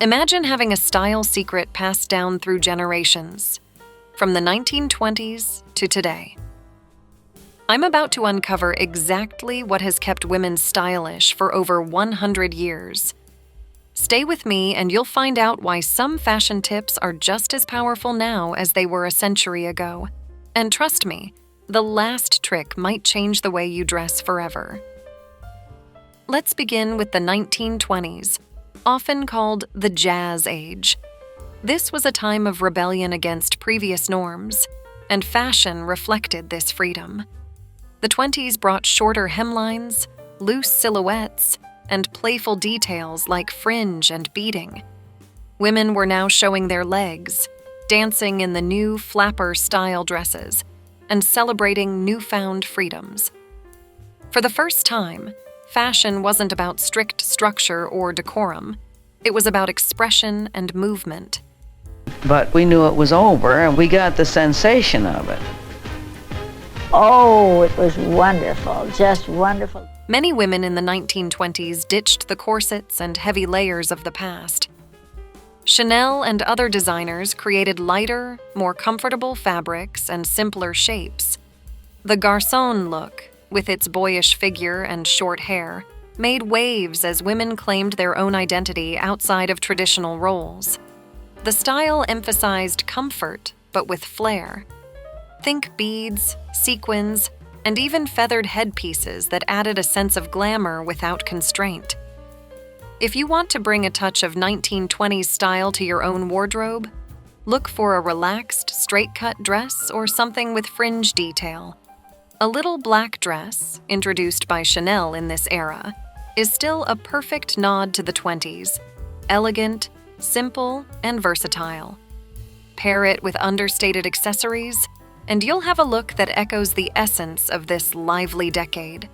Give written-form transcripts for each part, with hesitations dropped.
Imagine having a style secret passed down through generations, from the 1920s to today. I'm about to uncover exactly what has kept women stylish for over 100 years. Stay with me and you'll find out why some fashion tips are just as powerful now as they were a century ago. And trust me, the last trick might change the way you dress forever. Let's begin with the 1920s, often called the Jazz Age. This was a time of rebellion against previous norms, and fashion reflected this freedom. The 20s brought shorter hemlines, loose silhouettes, and playful details like fringe and beading. Women were now showing their legs, dancing in the new flapper-style dresses, and celebrating newfound freedoms. For the first time, fashion wasn't about strict structure or decorum. It was about expression and movement. But we knew it was over, and we got the sensation of it. Oh, it was wonderful, just wonderful. Many women in the 1920s ditched the corsets and heavy layers of the past. Chanel and other designers created lighter, more comfortable fabrics and simpler shapes. The garçon look, with its boyish figure and short hair, made waves as women claimed their own identity outside of traditional roles. The style emphasized comfort, but with flair. Think beads, sequins, and even feathered headpieces that added a sense of glamour without constraint. If you want to bring a touch of 1920s style to your own wardrobe, look for a relaxed, straight-cut dress or something with fringe detail. A little black dress, introduced by Chanel in this era, is still a perfect nod to the 20s, elegant, simple, and versatile. Pair it with understated accessories, and you'll have a look that echoes the essence of this lively decade.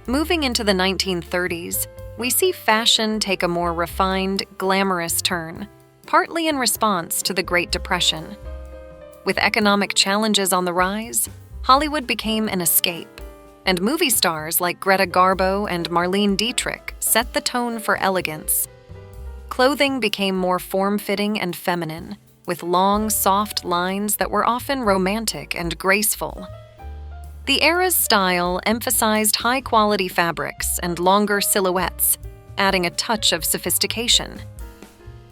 Moving into the 1930s, we see fashion take a more refined, glamorous turn, partly in response to the Great Depression. With economic challenges on the rise, Hollywood became an escape, and movie stars like Greta Garbo and Marlene Dietrich set the tone for elegance. Clothing became more form-fitting and feminine, with long, soft lines that were often romantic and graceful. The era's style emphasized high-quality fabrics and longer silhouettes, adding a touch of sophistication.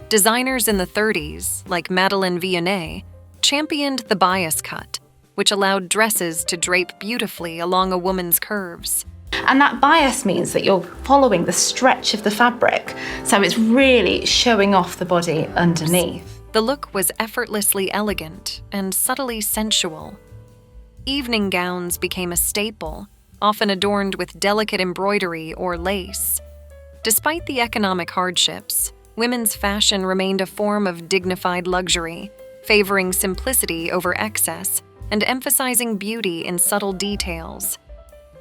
Designers in the 30s, like Madeleine Vionnet, championed the bias cut, which allowed dresses to drape beautifully along a woman's curves. And that bias means that you're following the stretch of the fabric, so it's really showing off the body underneath. The look was effortlessly elegant and subtly sensual. Evening gowns became a staple, often adorned with delicate embroidery or lace. Despite the economic hardships, women's fashion remained a form of dignified luxury, favoring simplicity over excess and emphasizing beauty in subtle details.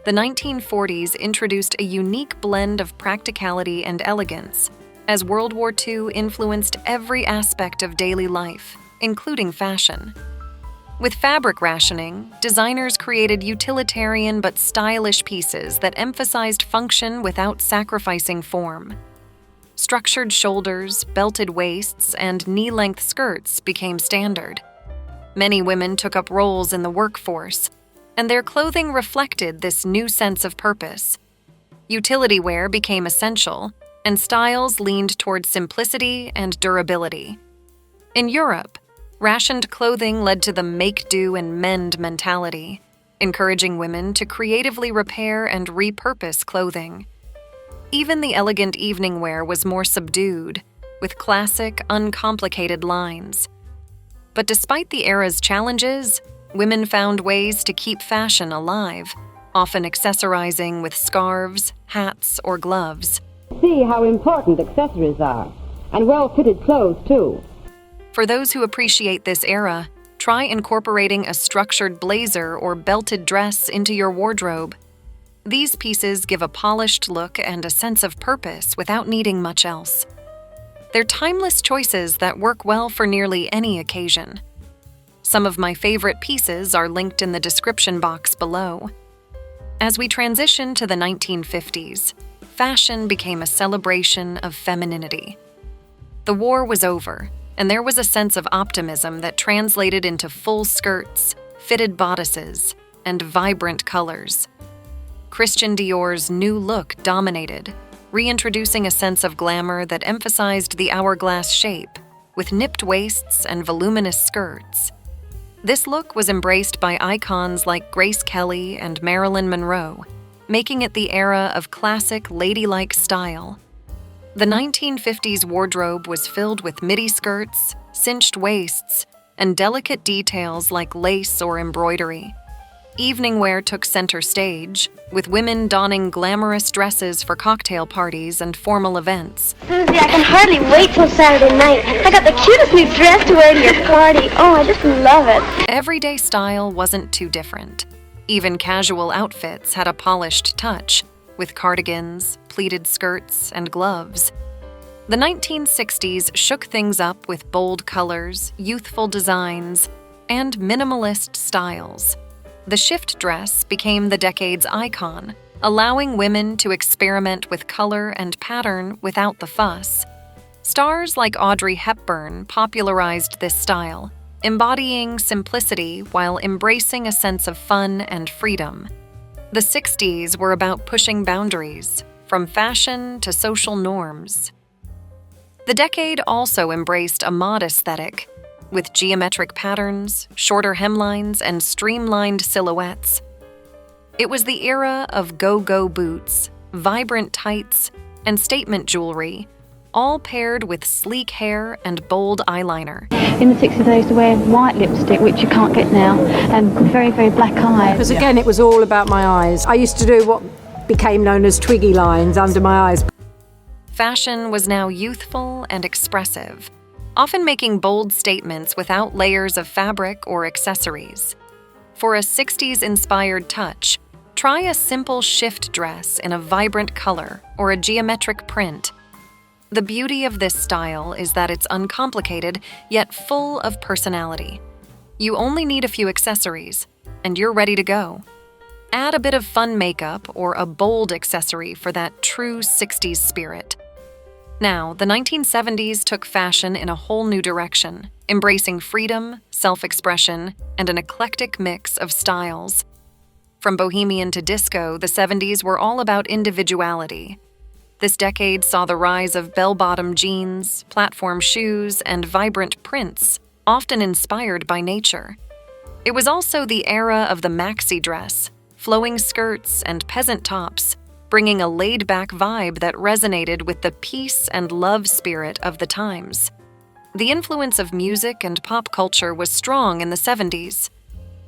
The 1940s introduced a unique blend of practicality and elegance, as World War II influenced every aspect of daily life, including fashion. With fabric rationing, designers created utilitarian but stylish pieces that emphasized function without sacrificing form. Structured shoulders, belted waists, and knee-length skirts became standard. Many women took up roles in the workforce, and their clothing reflected this new sense of purpose. Utility wear became essential, and styles leaned toward simplicity and durability. In Europe, rationed clothing led to the make do and mend mentality, encouraging women to creatively repair and repurpose clothing. Even the elegant evening wear was more subdued, with classic, uncomplicated lines. But despite the era's challenges, women found ways to keep fashion alive, often accessorizing with scarves, hats, or gloves. See how important accessories are, and well-fitted clothes, too. For those who appreciate this era, try incorporating a structured blazer or belted dress into your wardrobe. These pieces give a polished look and a sense of purpose without needing much else. They're timeless choices that work well for nearly any occasion. Some of my favorite pieces are linked in the description box below. As we transition to the 1950s, fashion became a celebration of femininity. The war was over, and there was a sense of optimism that translated into full skirts, fitted bodices, and vibrant colors. Christian Dior's new look dominated, reintroducing a sense of glamour that emphasized the hourglass shape, with nipped waists and voluminous skirts. This look was embraced by icons like Grace Kelly and Marilyn Monroe, making it the era of classic ladylike style. The 1950s wardrobe was filled with midi skirts, cinched waists, and delicate details like lace or embroidery. Evening wear took center stage, with women donning glamorous dresses for cocktail parties and formal events. Susie, I can hardly wait till Saturday night. I got the cutest new dress to wear to your party. Oh, I just love it. Everyday style wasn't too different. Even casual outfits had a polished touch, with cardigans, pleated skirts, and gloves. The 1960s shook things up with bold colors, youthful designs, and minimalist styles. The shift dress became the decade's icon, allowing women to experiment with color and pattern without the fuss. Stars like Audrey Hepburn popularized this style, embodying simplicity while embracing a sense of fun and freedom. The 60s were about pushing boundaries, from fashion to social norms. The decade also embraced a mod aesthetic, with geometric patterns, shorter hemlines, and streamlined silhouettes. It was the era of go-go boots, vibrant tights, and statement jewelry, all paired with sleek hair and bold eyeliner. In the 60s, I used to wear white lipstick, which you can't get now, and very, very black eyes. Because again, it was all about my eyes. I used to do what became known as twiggy lines under my eyes. Fashion was now youthful and expressive, often making bold statements without layers of fabric or accessories. For a 60s-inspired touch, try a simple shift dress in a vibrant color or a geometric print. The beauty of this style is that it's uncomplicated, yet full of personality. You only need a few accessories, and you're ready to go. Add a bit of fun makeup or a bold accessory for that true 60s spirit. Now, the 1970s took fashion in a whole new direction, embracing freedom, self-expression, and an eclectic mix of styles. From bohemian to disco, the 70s were all about individuality. This decade saw the rise of bell-bottom jeans, platform shoes, and vibrant prints, often inspired by nature. It was also the era of the maxi dress, flowing skirts, and peasant tops, bringing a laid-back vibe that resonated with the peace and love spirit of the times. The influence of music and pop culture was strong in the 70s.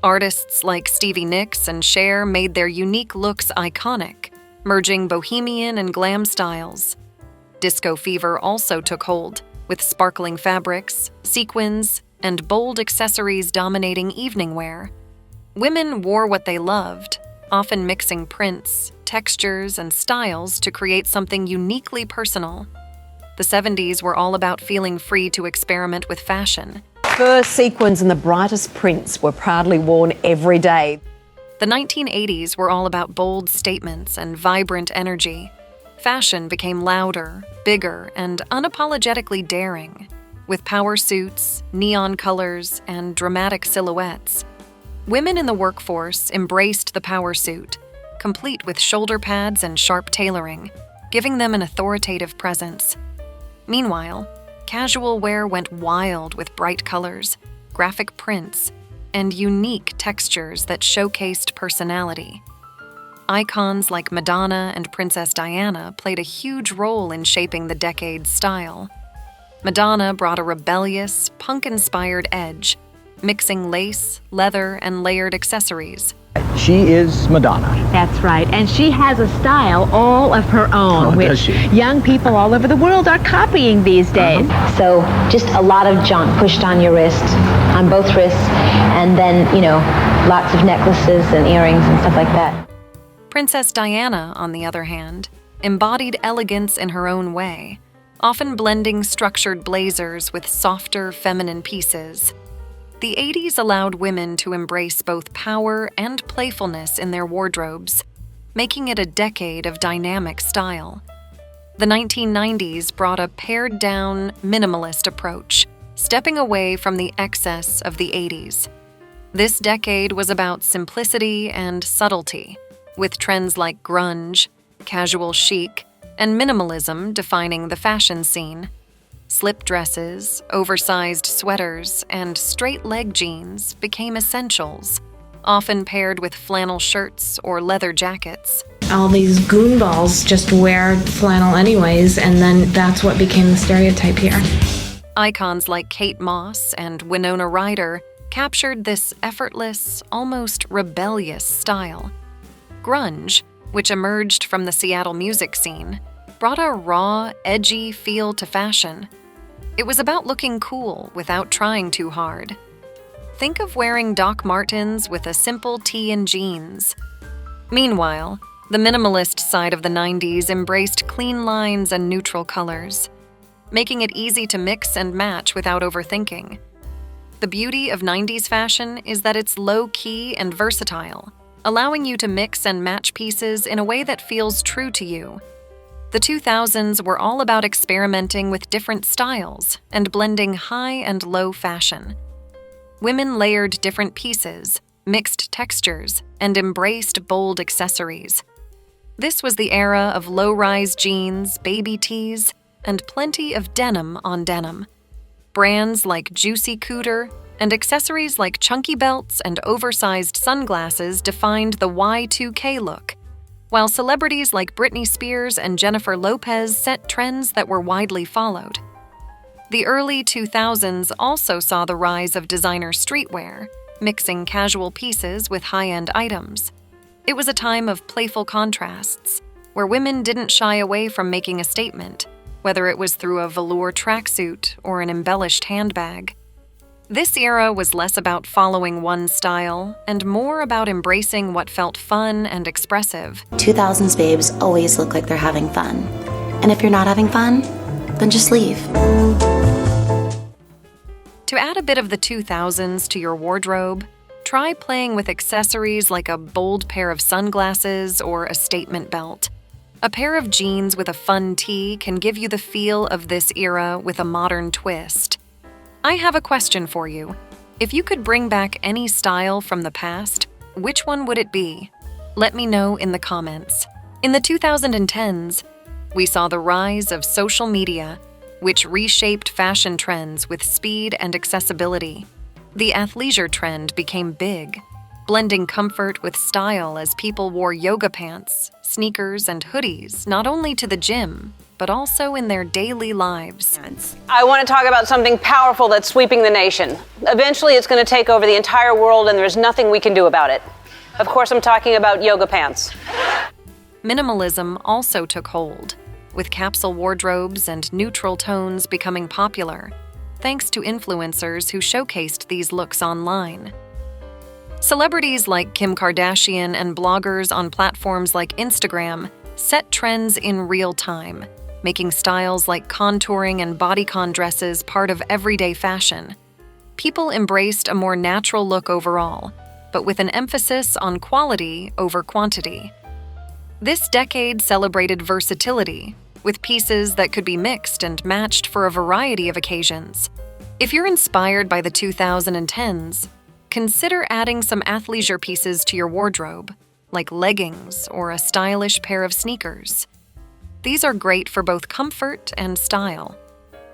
Artists like Stevie Nicks and Cher made their unique looks iconic, merging bohemian and glam styles. Disco fever also took hold, with sparkling fabrics, sequins, and bold accessories dominating evening wear. Women wore what they loved, often mixing prints, textures, and styles to create something uniquely personal. The 70s were all about feeling free to experiment with fashion. Fur sequins and the brightest prints were proudly worn every day. The 1980s were all about bold statements and vibrant energy. Fashion became louder, bigger, and unapologetically daring, with power suits, neon colors, and dramatic silhouettes. Women in the workforce embraced the power suit, complete with shoulder pads and sharp tailoring, giving them an authoritative presence. Meanwhile, casual wear went wild with bright colors, graphic prints, and unique textures that showcased personality. Icons like Madonna and Princess Diana played a huge role in shaping the decade's style. Madonna brought a rebellious, punk-inspired edge, mixing lace, leather, and layered accessories. She is Madonna. That's right, and she has a style all of her own, which young people all over the world are copying these days. So just a lot of junk pushed on your wrist, on both wrists, and then, lots of necklaces and earrings and stuff like that. Princess Diana, on the other hand, embodied elegance in her own way, often blending structured blazers with softer, feminine pieces. The 80s allowed women to embrace both power and playfulness in their wardrobes, making it a decade of dynamic style. The 1990s brought a pared-down, minimalist approach, stepping away from the excess of the 80s. This decade was about simplicity and subtlety, with trends like grunge, casual chic, and minimalism defining the fashion scene. Slip dresses, oversized sweaters, and straight-leg jeans became essentials, often paired with flannel shirts or leather jackets. All these goonballs just wear flannel anyways, and then that's what became the stereotype here. Icons like Kate Moss and Winona Ryder captured this effortless, almost rebellious style. Grunge, which emerged from the Seattle music scene, brought a raw, edgy feel to fashion. It was about looking cool without trying too hard. Think of wearing Doc Martens with a simple tee and jeans. Meanwhile, the minimalist side of the 90s embraced clean lines and neutral colors, making it easy to mix and match without overthinking. The beauty of 90s fashion is that it's low-key and versatile, allowing you to mix and match pieces in a way that feels true to you. The 2000s were all about experimenting with different styles and blending high and low fashion. Women layered different pieces, mixed textures, and embraced bold accessories. This was the era of low-rise jeans, baby tees, and plenty of denim on denim. Brands like Juicy Couture and accessories like chunky belts and oversized sunglasses defined the Y2K look, while celebrities like Britney Spears and Jennifer Lopez set trends that were widely followed. The early 2000s also saw the rise of designer streetwear, mixing casual pieces with high-end items. It was a time of playful contrasts, where women didn't shy away from making a statement, whether it was through a velour tracksuit or an embellished handbag. This era was less about following one style and more about embracing what felt fun and expressive. 2000s babes always look like they're having fun. And if you're not having fun, then just leave. To add a bit of the 2000s to your wardrobe, try playing with accessories like a bold pair of sunglasses or a statement belt. A pair of jeans with a fun tee can give you the feel of this era with a modern twist. I have a question for you. If you could bring back any style from the past, which one would it be? Let me know in the comments. In the 2010s, we saw the rise of social media, which reshaped fashion trends with speed and accessibility. The athleisure trend became big, blending comfort with style as people wore yoga pants, sneakers, and hoodies not only to the gym, but also in their daily lives. I want to talk about something powerful that's sweeping the nation. Eventually, it's going to take over the entire world, and there's nothing we can do about it. Of course, I'm talking about yoga pants. Minimalism also took hold, with capsule wardrobes and neutral tones becoming popular, thanks to influencers who showcased these looks online. Celebrities like Kim Kardashian and bloggers on platforms like Instagram set trends in real time, making styles like contouring and bodycon dresses part of everyday fashion. People embraced a more natural look overall, but with an emphasis on quality over quantity. This decade celebrated versatility, with pieces that could be mixed and matched for a variety of occasions. If you're inspired by the 2010s, consider adding some athleisure pieces to your wardrobe, like leggings or a stylish pair of sneakers. These are great for both comfort and style.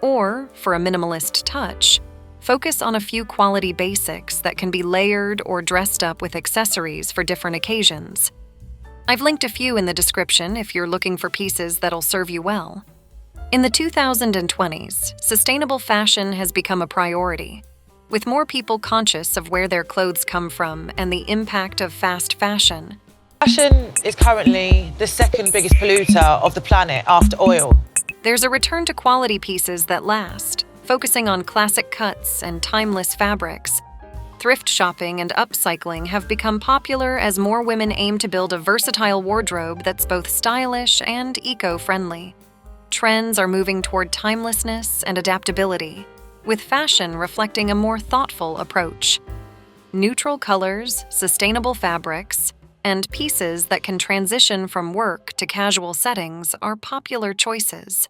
Or, for a minimalist touch, focus on a few quality basics that can be layered or dressed up with accessories for different occasions. I've linked a few in the description if you're looking for pieces that'll serve you well. In the 2020s, sustainable fashion has become a priority, with more people conscious of where their clothes come from and the impact of fast fashion. Fashion is currently the second biggest polluter of the planet after oil. There's a return to quality pieces that last, focusing on classic cuts and timeless fabrics. Thrift shopping and upcycling have become popular as more women aim to build a versatile wardrobe that's both stylish and eco-friendly. Trends are moving toward timelessness and adaptability, with fashion reflecting a more thoughtful approach. Neutral colors, sustainable fabrics, and pieces that can transition from work to casual settings are popular choices.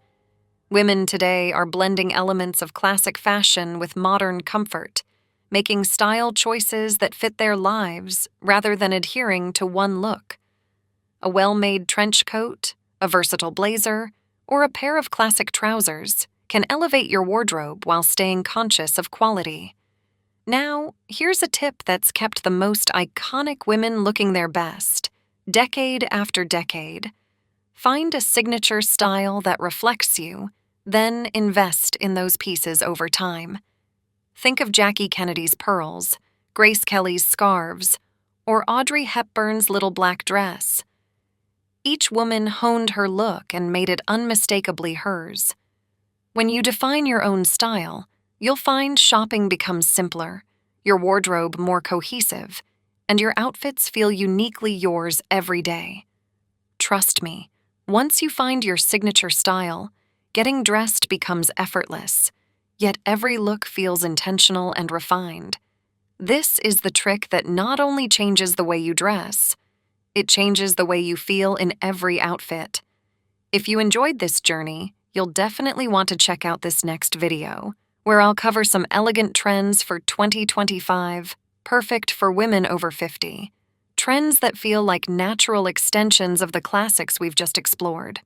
Women today are blending elements of classic fashion with modern comfort, making style choices that fit their lives rather than adhering to one look. A well-made trench coat, a versatile blazer, or a pair of classic trousers can elevate your wardrobe while staying conscious of quality. Now, here's a tip that's kept the most iconic women looking their best, decade after decade. Find a signature style that reflects you, then invest in those pieces over time. Think of Jackie Kennedy's pearls, Grace Kelly's scarves, or Audrey Hepburn's little black dress. Each woman honed her look and made it unmistakably hers. When you define your own style, you'll find shopping becomes simpler, your wardrobe more cohesive, and your outfits feel uniquely yours every day. Trust me, once you find your signature style, getting dressed becomes effortless, yet every look feels intentional and refined. This is the trick that not only changes the way you dress, it changes the way you feel in every outfit. If you enjoyed this journey, you'll definitely want to check out this next video, where I'll cover some elegant trends for 2025, perfect for women over 50. Trends that feel like natural extensions of the classics we've just explored.